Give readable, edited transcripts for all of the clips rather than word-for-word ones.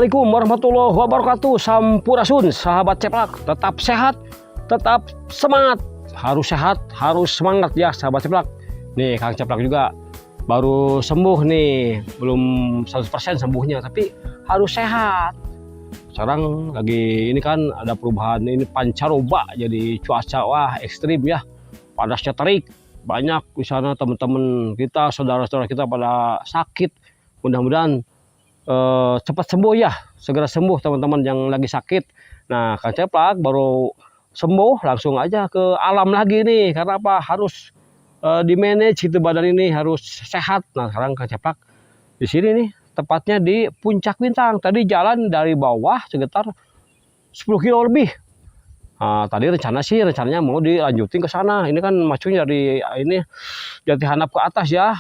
Assalamualaikum warahmatullahi wabarakatuh. Sampurasun, sahabat ceplak, tetap sehat, tetap semangat. Harus sehat, harus semangat ya sahabat ceplak. Nih Kang Ceplak juga baru sembuh nih, belum 100% sembuhnya, tapi harus sehat. Sekarang lagi ini kan ada perubahan ini pancaroba, jadi cuaca wah ekstrim ya, panasnya terik. Banyak di sana teman-teman kita, saudara-saudara kita pada sakit. Mudah-mudahan cepat sembuh ya, segera sembuh teman-teman yang lagi sakit. Nah Kang Ceplak baru sembuh langsung aja ke alam lagi nih, karena apa, harus di manage itu badan ini harus sehat. Nah sekarang Kang Ceplak di sini nih, tepatnya di Puncak Bintang. Tadi jalan dari bawah sekitar 10 kilo lebih. Nah, tadi rencananya mau dilanjutin ke sana. Ini kan macunya dari ini Jatihanap ke atas ya.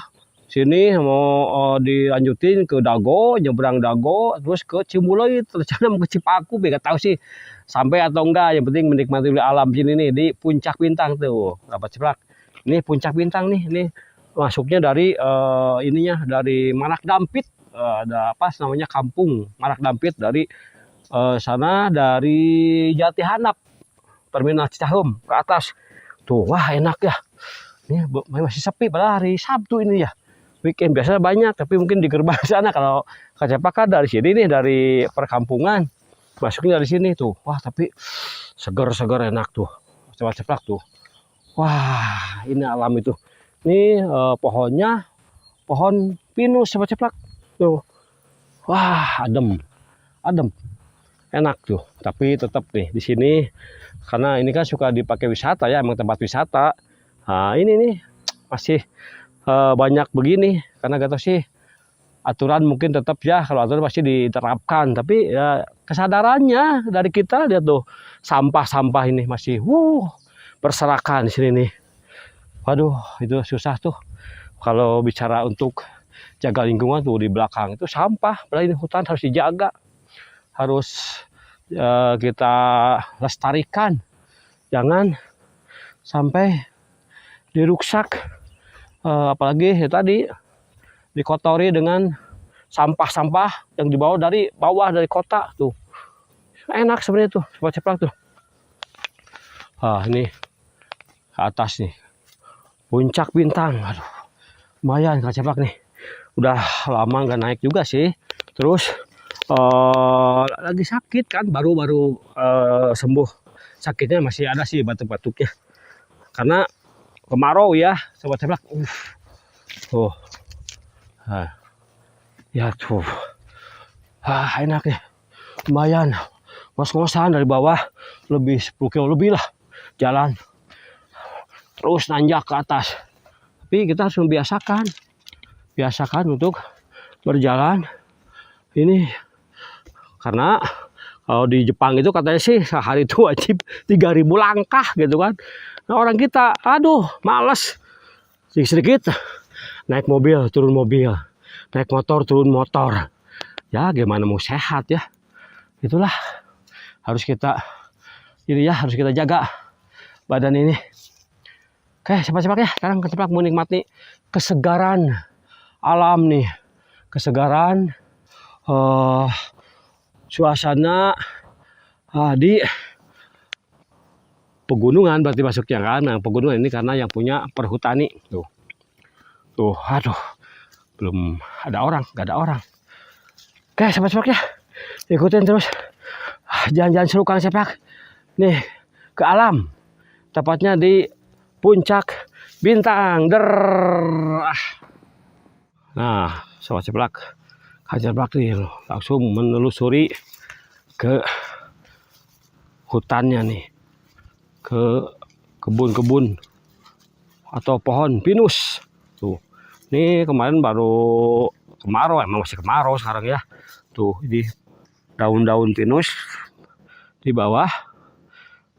Sini mau dilanjutin ke Dago, nyebrang Dago, terus ke Cimbuluit, rencana mau ke Cipaku, nggak tahu sih sampai atau enggak. Yang penting menikmati alam sini nih di Puncak Bintang tuh, sahabat ceplak. Ini Puncak Bintang nih, ini masuknya dari ininya dari Marak Dampit, ada apa namanya kampung Marak Dampit dari sana dari Jatihanap, Terminal Cicahem ke atas. Tuh, wah enak ya. Ini masih sepi pada hari Sabtu ini ya. Weekend biasanya banyak, tapi mungkin di gerbang sana. Kalau Kang Ceplak kan dari sini nih, dari perkampungan, masuknya dari sini tuh. Wah tapi segar enak tuh, Kang Ceplak tuh. Wah ini alam itu. Ini pohonnya pohon pinus, Kang Ceplak tuh. Wah adem, enak tuh. Tapi tetap nih di sini, karena ini kan suka dipakai wisata ya, emang tempat wisata. Nah ini nih masih banyak begini, karena gak tahu sih aturan mungkin tetap ya, kalau aturan pasti diterapkan, tapi ya kesadarannya dari kita. Lihat tuh sampah ini masih berserakan di sini nih. Waduh itu susah tuh kalau bicara untuk jaga lingkungan tuh. Di belakang itu sampah, padahal ini hutan harus dijaga, harus kita lestarikan, jangan sampai diruksak. Apalagi ya tadi dikotori dengan sampah-sampah yang dibawa dari bawah, dari kota tuh. Enak sebenarnya tuh, Sobat Ceplak tuh. Ini ke atas nih, Puncak Bintang. Aduh, lumayan Kang Ceplak nih. Udah lama nggak naik juga sih. Terus lagi sakit kan, baru sembuh. Sakitnya masih ada sih, batuk-batuknya. Karena kemarau ya, Sobat Ceplak. Tuh. Ya tuh. Enak ya. Lumayan. Ngos-ngosan dari bawah lebih 10 kilo lebih lah jalan. Terus nanjak ke atas. Tapi kita harus membiasakan. Biasakan untuk berjalan ini, karena kalau di Jepang itu katanya sih sehari itu wajib 3.000 langkah gitu kan. Nah orang kita aduh males, sedikit naik mobil turun mobil, naik motor turun motor, ya gimana mau sehat ya. Itulah harus kita ini ya, harus kita jaga badan ini. Oke cepat-cepat ya, sekarang Ceplak mau nikmati kesegaran alam nih, kesegaran suasana di pegunungan berarti masuknya kan. Nah, pegunungan ini karena yang punya perhutani tuh. Aduh belum ada orang, nggak ada orang. Oke sobat-sobat ya, ikutin terus jalan-jalan seru Kang Ceplak nih ke alam, tepatnya di Puncak Bintang. Nah sobat Ceplak, Kang Ceplak nih langsung menelusuri ke hutannya nih, ke kebun-kebun atau pohon pinus tuh. Ini kemarin baru kemarau, emang masih kemarau sekarang ya. Tuh ini daun-daun pinus di bawah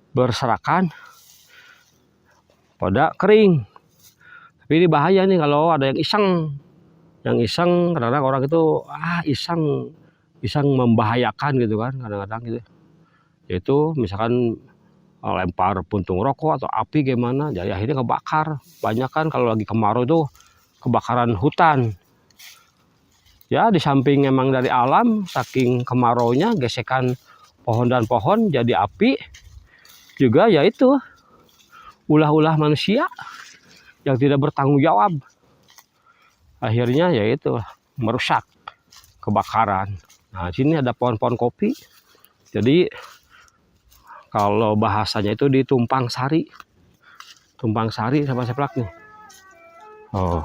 berserakan pada kering. Tapi ini bahaya nih kalau ada yang iseng. Yang iseng, kadang-kadang orang itu iseng membahayakan gitu kan, kadang-kadang gitu. Yaitu misalkan lempar puntung rokok atau api gimana, jadi akhirnya kebakar. Banyak kan kalau lagi kemarau itu kebakaran hutan. Ya di samping emang dari alam, saking kemaraunya gesekan pohon dan pohon jadi api, juga yaitu ulah-ulah manusia yang tidak bertanggung jawab. Akhirnya yaitu merusak, kebakaran. Nah sini ada pohon-pohon kopi. Jadi kalau bahasanya itu ditumpang sari. Tumpang sari sama seplak nih. Oh.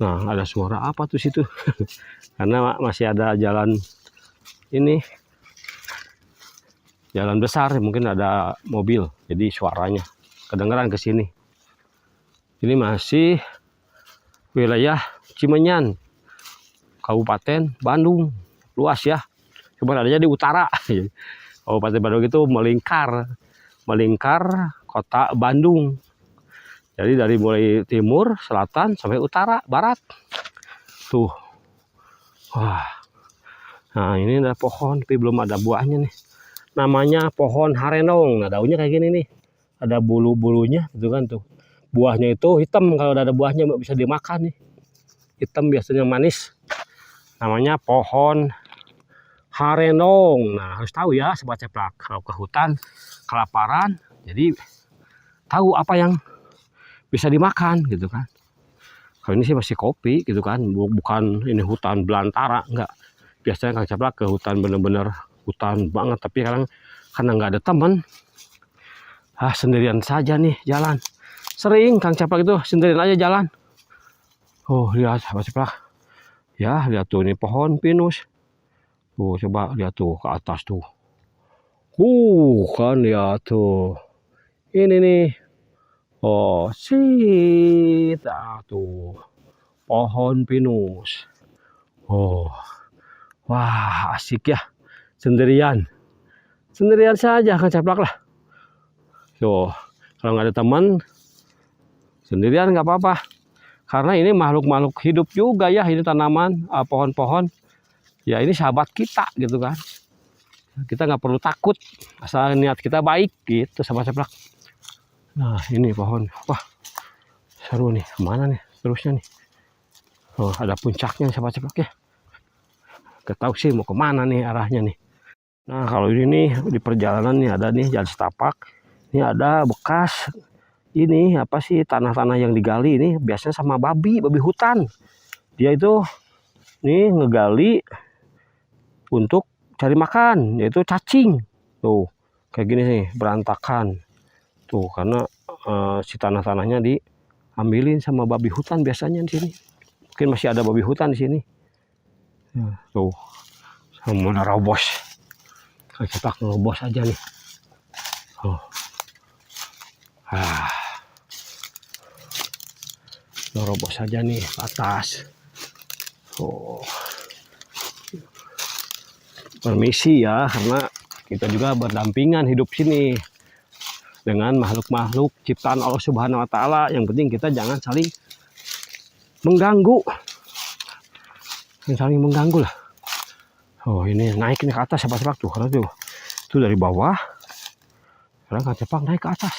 Nah, ada suara apa tuh situ? Karena masih ada jalan ini. Jalan besar, mungkin ada mobil. Jadi suaranya kedengeran ke sini. Ini masih wilayah Cimenyan, Kabupaten Bandung. Luas ya. Cuma adanya di utara. Kabupaten Bandung itu melingkar kota Bandung. Jadi dari mulai timur, selatan, sampai utara, barat. Tuh. Wah. Nah ini ada pohon, tapi belum ada buahnya nih. Namanya pohon harenong. Nah daunnya kayak gini nih. Ada bulu-bulunya gitu kan tuh. Buahnya itu hitam, kalau ada buahnya bisa dimakan nih. Hitam biasanya manis. Namanya pohon harenong. Nah harus tahu ya sobat ceplak. Kalau ke hutan, kelaparan, jadi tahu apa yang bisa dimakan gitu kan. Kalau ini sih masih kopi gitu kan, bukan ini hutan belantara, enggak. Biasanya Kang Ceplak ke hutan bener-bener hutan banget, tapi sekarang karena nggak ada teman, sendirian saja nih jalan. Sering Kang Ceplak itu sendirian aja jalan. Oh lihat Kang Ceplak, ya lihat tuh ini pohon pinus. Tuh coba lihat tuh ke atas tuh. Kan lihat tuh. Ini nih. Oh, tuh pohon pinus. Oh, wah asik ya, sendirian saja Kang Ceplak lah. Tuh, kalau nggak ada teman, sendirian nggak apa-apa. Karena ini makhluk-makhluk hidup juga ya, ini tanaman, pohon-pohon. Ya ini sahabat kita gitu kan. Kita nggak perlu takut, asal niat kita baik gitu sahabat Ceplak. Nah ini pohon, wah seru nih, kemana nih terusnya nih? Oh ada puncaknya sahabat Ceplak ya. Gak tahu sih mau kemana nih arahnya nih. Nah kalau ini nih di perjalanan nih ada nih jalan setapak. Ini ada bekas ini apa sih tanah-tanah yang digali ini biasanya sama babi hutan. Dia itu nih ngegali untuk cari makan, yaitu cacing. Tuh kayak gini sih berantakan. Tuh karena si tanah-tanahnya diambilin sama babi hutan biasanya di sini. Mungkin masih ada babi hutan di sini. Tuh sama nerobos. Kang Ceplak nerobos aja nih. Oh. Nerobos aja nih ke atas. Oh. Permisi ya, karena kita juga berdampingan hidup sini dengan makhluk-makhluk ciptaan Allah Subhanahu wa taala. Yang penting kita jangan saling mengganggu. Jangan saling mengganggu lah. Oh, ini naik ini ke atas sahabat Ceplak tuh. Karena tuh itu dari bawah. Sekarang Kang Ceplak naik ke atas.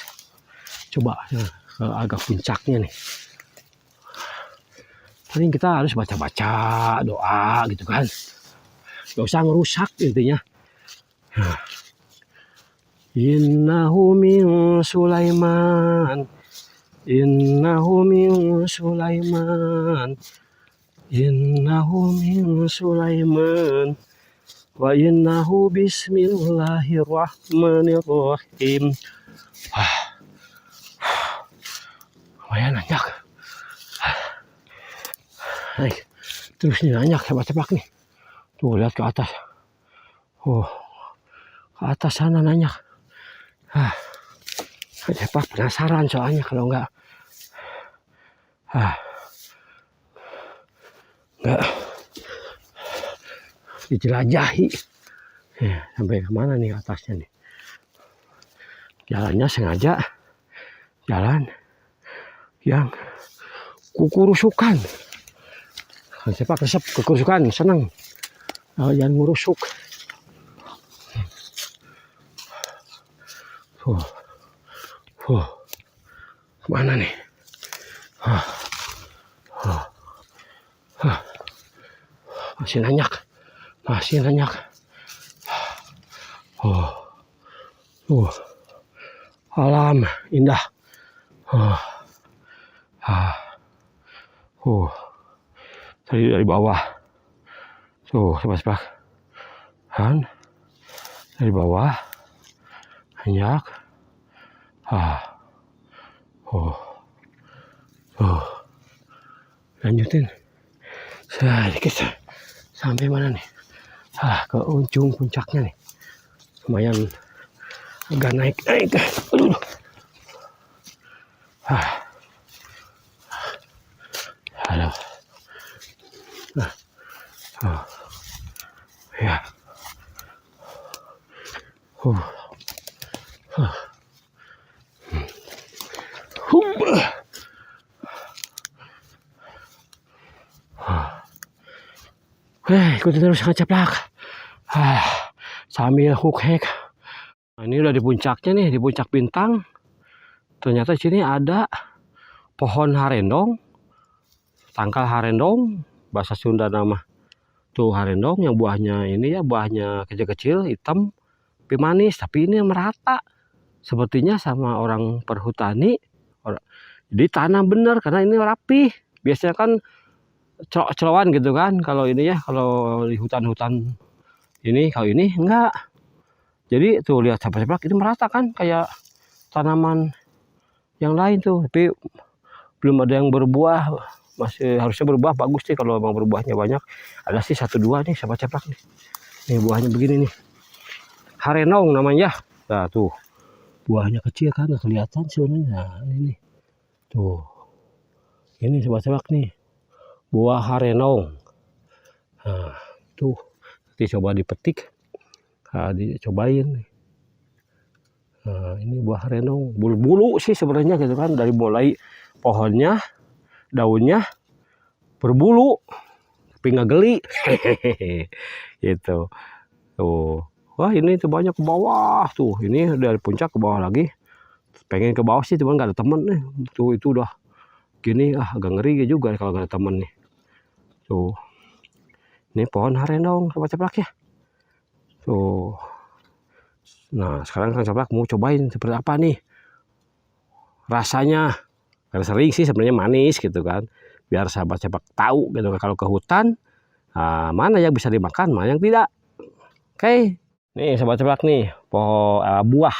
Coba agak puncaknya nih. Paling kita harus baca-baca doa gitu kan. Gak usah ngerusak intinya. Innahu min Sulaiman. Innahu min Sulaiman. Innahu min Sulaiman. Wa innahu bismillahirrahmanirrahim. Lumayan nanyak. Naik. Terus nih nanyak sahabat Ceplak nih. Tuh lihat ke atas. Oh. Ke atas sana nanyak. Ceplak penasaran soalnya kalau enggak dijelajahi. Sampai kemana nih atasnya nih? Jalannya sengaja jalan yang kukurusukan. Kang Ceplak resep kekurusukan, senang. Jangan ngurusuk. Mana nih? Masih nanyak. Masih nanyak. Alam indah. Tadi dari bawah. Tuh, sobat-sobat. Kan? Dari bawah. Nanyak. Lanjutin. Sedikit. Sampai mana nih? Ke ujung puncaknya nih. Lumayan agak naik. Aduh. Aduh. Ya. Ikutin terus Kang Ceplak. Sambil hook hack. Nah, ini udah di puncaknya nih, di puncak Bintang. Ternyata di sini ada pohon harendong, tangkal harendong, bahasa Sunda nama tuh harendong yang buahnya ini ya, buahnya kecil-kecil, hitam, tapi manis, tapi ini merata. Sepertinya sama orang perhutani, jadi tanam bener karena ini rapi. Biasanya kan celok-celokan gitu kan, kalau ini ya, kalau di hutan-hutan ini, kalau ini enggak. Jadi tuh lihat Ceplak ini merata kan kayak tanaman yang lain tuh, tapi belum ada yang berbuah. Masih harusnya berbuah bagus sih kalau memang berbuahnya banyak. Ada sih 1-2 nih sahabat Ceplak nih. Nih buahnya begini nih. Harenong namanya. Nah tuh buahnya kecil kan nggak kelihatan sebenarnya. Nah, ini tuh. Ini sahabat Ceplak nih. Buah harenong. Nah, tuh nanti coba dipetik. Nah, dicobain. Nah, ini buah harenong. Bulu-bulu sih sebenarnya gitu kan, dari mulai pohonnya, daunnya berbulu, tapi nggak geli. Gitu. Tuh. Wah, ini tuh banyak ke bawah tuh. Ini dari puncak ke bawah lagi. Pengen ke bawah sih, cuman nggak ada temen nih. Tuh itu udah gini, agak ngeri juga kalau nggak ada temen nih. Tuh, ini pohon harenong Sobat Ceplak ya. Tuh. Nah sekarang Kang Ceplak mau cobain seperti apa nih rasanya. Karena sering sih sebenarnya manis gitu kan. Biar sahabat Ceplak tahu gitu kan, kalau ke hutan mana yang bisa dimakan, mana yang tidak. Oke. Nih sahabat Ceplak nih, buah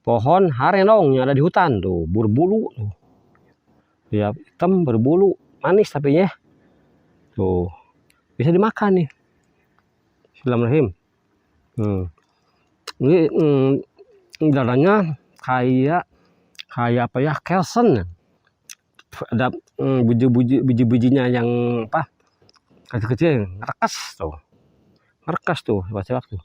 pohon harenong yang ada di hutan tuh, berbulu tuh. Ya, hitam berbulu, manis tapi ya. Tuh, bisa dimakan nih. Bismillahirrahmanirrahim. Ini dalamnya kayak apa ya, kelsen. Ada biji-bijinya yang apa, kecil-kecil, ngerekas tuh baca waktu.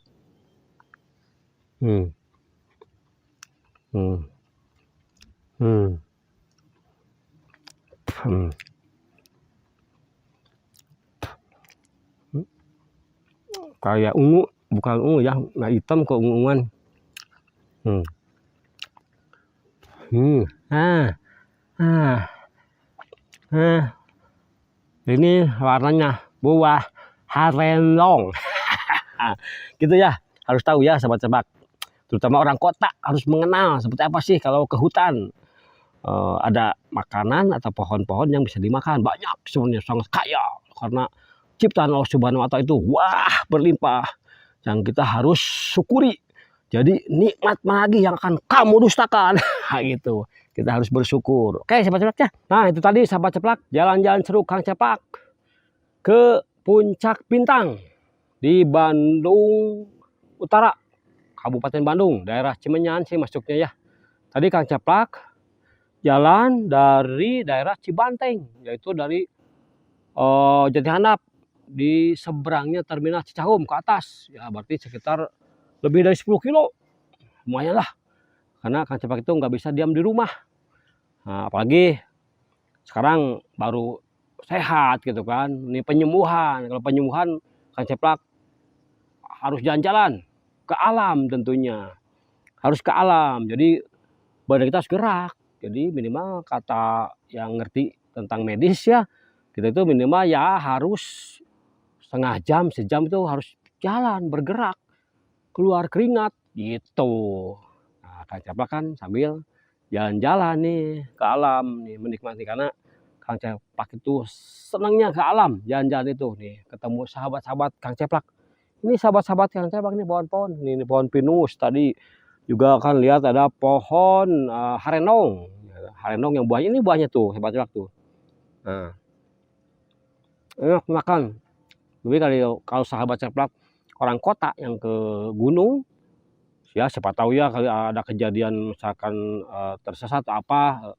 Kayak ungu, bukan ungu ya, nah hitam ke unguan. Ini warnanya buah harenong. Gitu ya, harus tahu ya sahabat Ceplak. Terutama orang kota harus mengenal seperti apa sih kalau ke hutan. Ada makanan atau pohon-pohon yang bisa dimakan. Banyak sebenarnya, sangat kaya karena ciptaan Allah Subhanahu wa Ta'ala itu wah berlimpah yang kita harus syukuri. Jadi nikmat lagi yang akan kamu dustakan. Gitu. Kita harus bersyukur. Oke sahabat Ceplak ya. Nah itu tadi sahabat Ceplak, jalan-jalan seru Kang Ceplak ke Puncak Bintang di Bandung Utara, Kabupaten Bandung, daerah Cimenyan sih masuknya ya. Tadi Kang Ceplak jalan dari daerah Cibanteng, yaitu dari Jatihandap, di seberangnya terminal Cicaheum ke atas. Ya berarti sekitar lebih dari 10 kilo. Lumayan lah. Karena Kang Ceplak itu nggak bisa diam di rumah. Nah, apalagi sekarang baru sehat gitu kan. Ini penyembuhan. Kalau penyembuhan Kang Ceplak harus jalan-jalan ke alam tentunya. Harus ke alam. Jadi badan kita harus gerak. Jadi minimal kata yang ngerti tentang medis ya, Kita itu minimal ya harus setengah jam, sejam itu harus jalan, bergerak, keluar keringat gitu. Nah, Kang Caplak kan sambil jalan-jalan nih ke alam nih, menikmati karena Kang Caplak itu senangnya ke alam, jalan-jalan itu nih, ketemu sahabat-sahabat Kang Caplak. Ini sahabat-sahabat Kang Caplak nih pohon-pohon, ini pohon pinus tadi juga kan lihat ada pohon harenong. Harenong yang buahnya ini buahnya tuh hebat-hebat tuh. Nah, enak makan. Tapi kalau sahabat Caplak orang kota yang ke gunung, ya siapa tahu ya kali ada kejadian misalkan tersesat apa,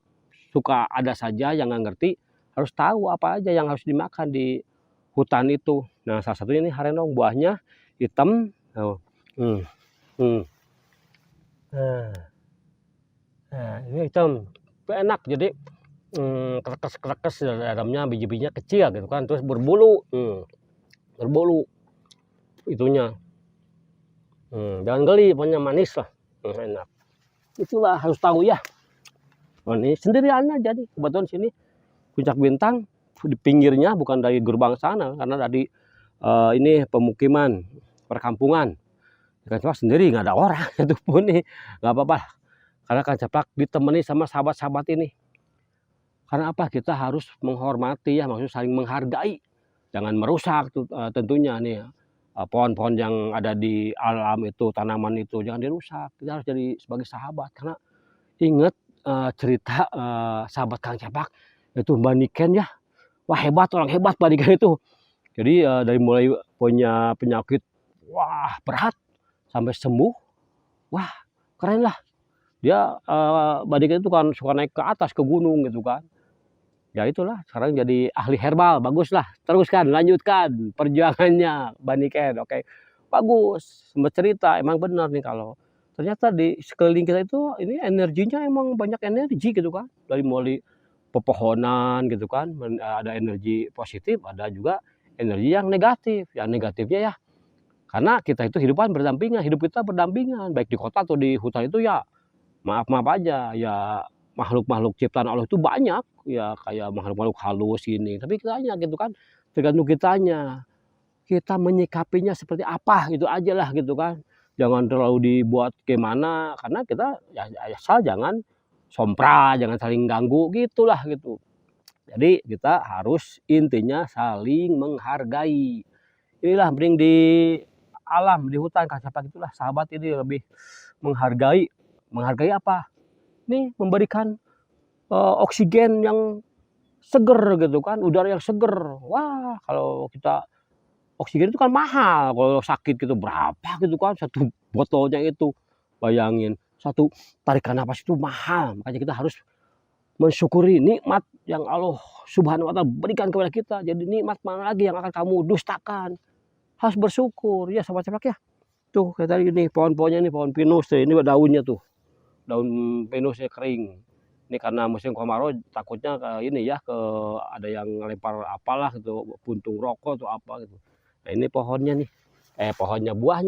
suka ada saja yang nggak ngerti, harus tahu apa aja yang harus dimakan di hutan itu. Nah salah satunya ini harenong, buahnya hitam. Oh. Nah, ini hitam, enak jadi kerekes dalamnya, biji-bijinya kecil gitu kan, terus berbulu, berbulu itunya. Jangan geli, pokoknya manis lah, enak. Itulah harus tahu ya. Oh, ini sendirian aja nih, kebetulan sini Puncak Bintang di pinggirnya, bukan dari gerbang sana, karena dari ini pemukiman, perkampungan. Kang Caplak sendiri, nggak ada orang, itu pun nih nggak apa-apa. Karena Kang Caplak ditemani sama sahabat-sahabat ini. Karena apa? Kita harus menghormati ya, maksudnya saling menghargai, jangan merusak tentunya nih. Pohon-pohon yang ada di alam itu, tanaman itu jangan dirusak. Kita harus jadi sebagai sahabat, karena ingat cerita sahabat Kang Caplak itu Mbak Niken ya, wah hebat, orang hebat Mbak Niken itu. Jadi dari mulai punya penyakit wah berat sampai sembuh, wah keren lah. Dia Mbak Niken itu kan suka naik ke atas ke gunung gitu kan. Ya itulah, sekarang jadi ahli herbal, bagus lah. Teruskan, lanjutkan perjuangannya Mbak Niken, oke. Bagus, sempat cerita, emang benar nih kalau ternyata di sekeliling kita itu ini energinya emang banyak energi gitu kan. Dari mulai pepohonan gitu kan, ada energi positif, ada juga energi yang negatif. Yang negatifnya ya, karena kita itu hidup kita berdampingan, baik di kota atau di hutan itu ya, maaf-maaf aja, ya makhluk-makhluk ciptaan Allah itu banyak, ya kayak makhluk-makhluk halus ini, tapi kitanya gitu kan, tergantung kitanya. Kita menyikapinya seperti apa, gitu aja lah gitu kan. Jangan terlalu dibuat gimana, karena kita ya asal jangan sompra, jangan saling ganggu, gitulah gitu. Jadi kita harus intinya saling menghargai. Inilah mending di alam, di hutan, Kang Caplak itulah sahabat ini lebih menghargai. Menghargai apa? Nih memberikan oksigen yang seger gitu kan, udara yang seger. Wah, kalau kita oksigen itu kan mahal, kalau sakit gitu berapa gitu kan, satu botolnya itu. Bayangin, satu tarikan napas itu mahal. Makanya kita harus mensyukuri nikmat yang Allah Subhanahu wa Ta'ala berikan kepada kita. Jadi nikmat mana lagi yang akan kamu dustakan? Harus bersyukur ya sahabat Caplak ya. Tuh kayak tadi nih pohon-pohonnya nih, pohon pinus ini daunnya tuh. Daun pinusnya kering. Ini karena musim kemarau takutnya ke ini ya, ke ada yang lempar apalah gitu, puntung rokok atau apa gitu. Nah ini pohonnya nih, pohonnya buah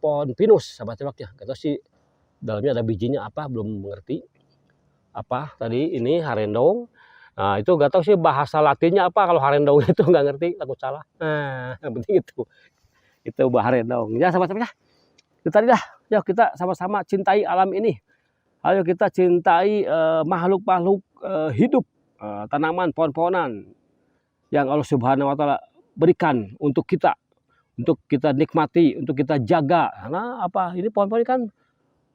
pohon pinus sahabat Caplak ya. Gak tahu sih dalamnya ada bijinya apa, belum mengerti. Apa tadi ini harendong. Nah itu gak tahu sih bahasa latinnya apa, kalau harendong itu nggak ngerti, takut salah. Nah yang penting itu harendong ya sahabat Caplak ya. Itu tadi dah, yuk kita sama-sama cintai alam ini. Ayo kita cintai makhluk-makhluk hidup, tanaman, pohon-pohonan yang Allah Subhanahu wa Ta'ala berikan untuk kita nikmati, untuk kita jaga. Karena apa? Ini pohon-pohon ini kan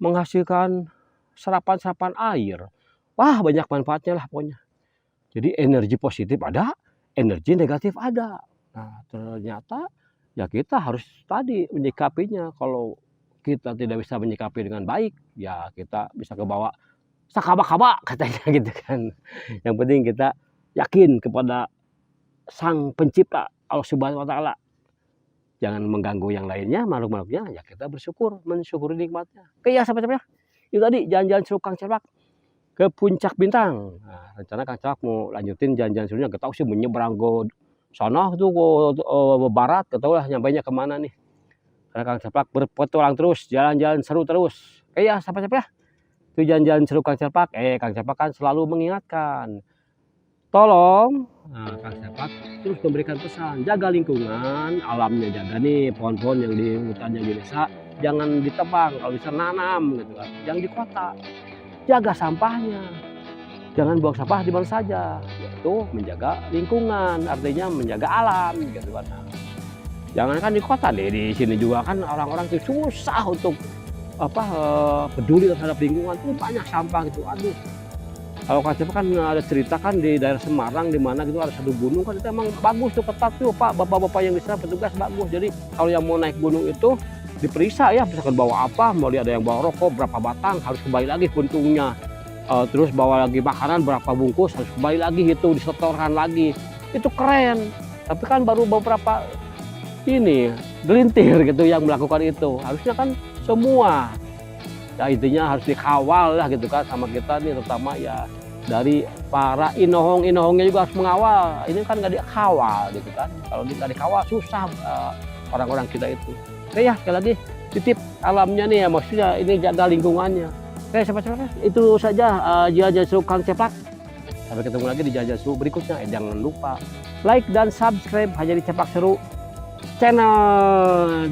menghasilkan serapan-serapan air. Wah, banyak manfaatnya lah pokoknya. Jadi energi positif ada, energi negatif ada. Nah, ternyata ya kita harus tadi menyikapinya. Kalau kita tidak bisa menyikapi dengan baik, ya kita bisa kebawa sakaba-kaba katanya gitu kan. Yang penting kita yakin kepada Sang Pencipta Allah Subhanahu wa Ta'ala. Jangan mengganggu yang lainnya, makhluk-makhluknya, ya kita bersyukur, mensyukuri nikmatnya. Oke ya sahabat-sahabat ya. Itu tadi jalan-jalan seru Kang Caplak ke Puncak Bintang. Nah, rencana Kang Caplak mau lanjutin jalan-jalan serunya, gak tahu sih menyeberang ke sana tuh ke barat, gak tahu lah nyampainya kemana nih. Karena Kang Caplak berpetualang terus, jalan-jalan seru terus. Ya sahabat-sahabat ya. Itu jalan-jalan seru Kang Caplak. Kang Caplak kan selalu mengingatkan. tolong Kang Sepak terus memberikan pesan, jaga lingkungan, alamnya jaga nih, pohon-pohon yang di hutan yang di desa jangan ditebang, kalau bisa nanam gitu kan. Yang di kota jaga sampahnya, jangan buang sampah di mana saja, yaitu menjaga lingkungan, artinya menjaga alam gitu kan. Jangankan di kota deh, di sini juga kan orang-orang tuh susah untuk peduli terhadap lingkungan tuh banyak sampah gitu. Aduh, kalau Kang Cepak kan ada cerita kan di daerah Semarang di mana gitu ada satu gunung kan itu emang bagus tuh ketat tuh Pak, bapak-bapak yang di sana petugas bagus. Jadi kalau yang mau naik gunung itu diperiksa ya, misalkan bawa apa, mau lihat ada yang bawa rokok berapa batang harus kembali lagi puntungnya. Terus bawa lagi makanan berapa bungkus harus kembali lagi itu disetorkan lagi. Itu keren. Tapi kan baru beberapa ini gelintir gitu yang melakukan itu. Harusnya kan semua. Ya intinya harus dikawal lah gitu kan sama kita nih, terutama ya dari para inohong-inohongnya juga harus mengawal. Ini kan nggak dikawal gitu kan. Kalau nggak dikawal susah orang-orang kita itu. Oke ya, sekali lagi titip alamnya nih ya, maksudnya ini jaga lingkungannya. Oke, sahabat-sahabat, itu saja Jajan Kang Cepak. Sampai ketemu lagi di Jajan Seru berikutnya. Jangan lupa like dan subscribe hanya di Cepak Seru channel.